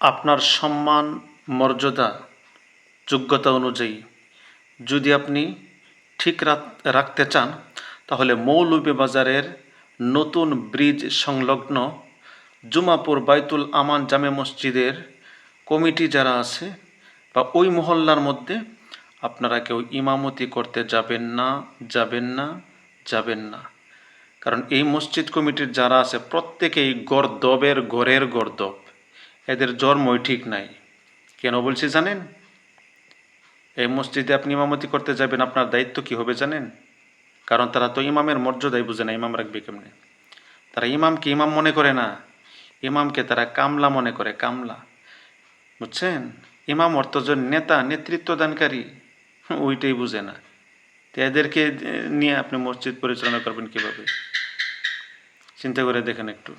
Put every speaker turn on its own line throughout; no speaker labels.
আপনার সম্মান, মর্যাদা, যোগ্যতা অনুযায়ী যদি আপনি ঠিক রাখতে চান, তাহলে মৌলভীবাজারের নতুন ব্রিজ সংলগ্ন জুমাপুর বাইতুল আমান জামে মসজিদের কমিটি যারা আছে বা ওই মহল্লার মধ্যে আপনারা কেউ ইমামতি করতে যাবেন না, যাবেন না, যাবেন না। কারণ এই মসজিদ কমিটির যারা আছে প্রত্যেকেই গর্দবের ঘরের গর্দব। এদের জন্মই ঠিক নাই। কেন বলছি জানেন? এই মসজিদে আপনি ইমামতি করতে যাবেন, আপনার দায়িত্ব কি হবে জানেন? কারণ তারা তো ইমামের মর্যাদাই বুঝে না, ইমাম রাখবে কেমনে? তারা ইমামকে ইমাম মনে করে না, ইমামকে তারা কামলা মনে করে, কামলা। বুঝছেন? ইমাম অর্থ যে নেতা, নেতৃত্ব দানকারী, ওইটাই বুঝে না। তো এদেরকে নিয়ে আপনি মসজিদ পরিচালনা করবেন কিভাবে? চিন্তা করে দেখেন একটু।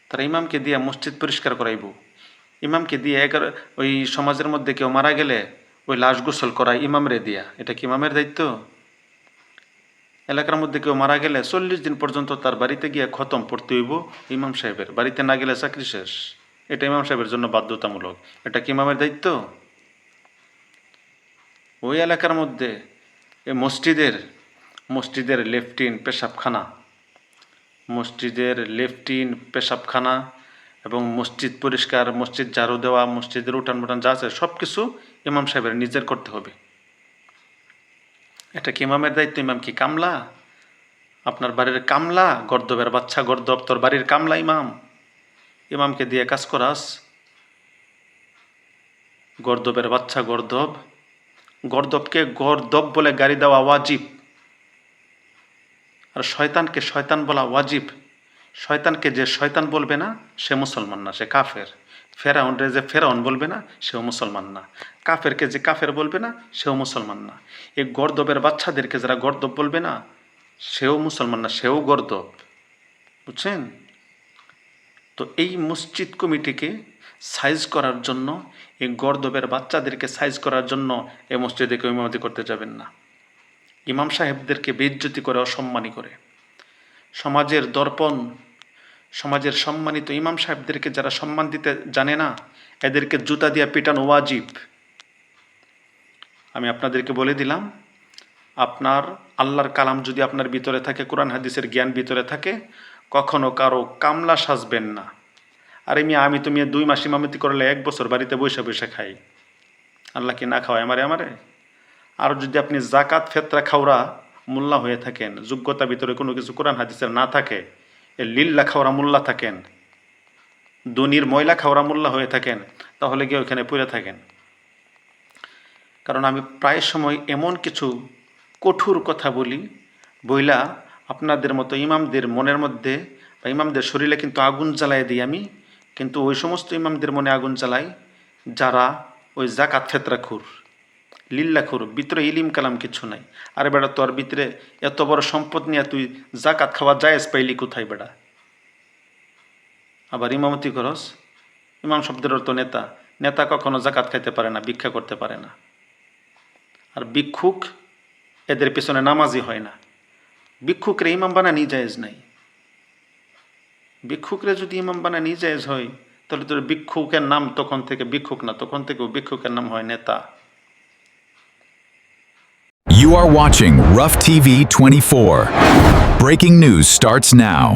তারা ইমামকে দিয়ে মসজিদ পরিষ্কার করাইব, ইমামকে দিয়ে ওই সমাজের মধ্যে কেউ মারা গেলে ওই লাশ গোসল করায় ইমামরে দিয়া। এটা কি ইমামের দায়িত্ব? এলাকার মধ্যে কেউ মারা গেলে 40 দিন পর্যন্ত তার বাড়িতে গিয়ে খতম পড়তে হইব ইমাম সাহেবের, বাড়িতে না গেলে চাকরি শেষ। এটা ইমাম সাহেবের জন্য বাধ্যতামূলক। এটা কি ইমামের দায়িত্ব? ওই এলাকার মধ্যে এই মসজিদের লেফটিন পেশাবখানা এবং মসজিদ পরিষ্কার, মসজিদ ঝাড়ু দেওয়া, মসজিদের উঠান মুঠান যা আছে সব কিছু ইমাম সাহেবের নিজের করতে হবে। এটা কি ইমামের দায়িত্ব? ইমাম কি কামলা? আপনার বাড়ির কামলা? গর্দবের বাচ্চা গর্দব, তোর বাড়ির কামলা ইমাম? ইমামকে দিয়ে কাজ করাস? গর্দবের বাচ্চা গর্দব। গর্দবকে গর্দব বলে গাড়ি দেওয়া ওয়াজিব, আর শয়তানকে শয়তান বলা ওয়াজিব। শয়তানকে যে শয়তান বলবে না সে মুসলমান না, সে কাফের। ফেরাউনরে যে ফেরাউন বলবে না সেও মুসলমান না। কাফেরকে যে কাফের বলবে না সেও মুসলমান না। এই গর্দবের বাচ্চাদেরকে যারা গর্দব বলবে না সেও মুসলমান না, সেও গর্দব। বুঝছেন? তো এই মসজিদ কমিটিকে সাইজ করার জন্য, এই গর্দবের বাচ্চাদেরকে সাইজ করার জন্য এই মসজিদে কেউ ইমামতি করতে যাবেন না। ইমাম সাহেবদেরকে বেইজ্জতি করে, অসম্মানী করে। সমাজের দর্পণ, সমাজের সম্মানিত ইমাম সাহেবদেরকে যারা সম্মান দিতে জানে না, এদেরকে জুতা দিয়ে পিটানো ওয়াজিব। আমি আপনাদেরকে বলে দিলাম, আপনার আল্লাহর কালাম যদি আপনার ভিতরে থাকে, কোরআন হাদিসের জ্ঞান ভিতরে থাকে, কখনো কারো কামলা সাজবেন না। আর আমি তুমি 2 মাস ইমামতি করলে 1 বছর বাড়িতে বসে বসে খাই, আল্লাহ কি না খাওয়ায় আমারে? আর যদি আপনি জাকাত ফেতরা খাওরা মোল্লা হয়ে থাকেন, যোগ্যতা ভিতরে কোনো কিছু কোরআন হাদিসের না থাকে, লিল্লা খাওরা মোল্লা থাকেন, দনির ময়লা খাওরা মোল্লা হয়ে থাকেন, তাহলে গিয়ে ওখানে পড়ে থাকেন। কারণ আমি প্রায় সময় এমন কিছু কঠোর কথা বইলা আপনাদের মতো ইমামদের মনের মধ্যে বা ইমামদের শরীরে কিন্তু আগুন জ্বালাই দিই আমি। কিন্তু ওই সমস্ত ইমামদের মনে আগুন জ্বালাই যারা ওই জাকাত ফেতরাখুর, লিল্লাখুর, ভিতরে ইলিম কালাম কিছু নাই। আরে বেটা, তোর ভিতরে এত বড় সম্পদ নিয়ে তুই জাকাত খাওয়া জায়েজ পাইলি কোথায় বেটা? আবার ইমামতি করস। ইমাম শব্দের অর্থ নেতা। নেতা কখনো জাকাত খাইতে পারে না, ভিক্ষা করতে পারে না। আর ভিক্ষুক এদের পেছনে নামাজি হয় না। ভিক্ষুকরে ইমাম বানানি জায়েজ নাই। ভিক্ষুকরে যদি ইমাম বানানি জায়েজ হয়, তাহলে তোর ভিক্ষুকের নাম তখন থেকে ভিক্ষুক না, তখন থেকে ভিক্ষুকের নাম হয় নেতা।
You are watching Rough TV 24. Breaking news starts now.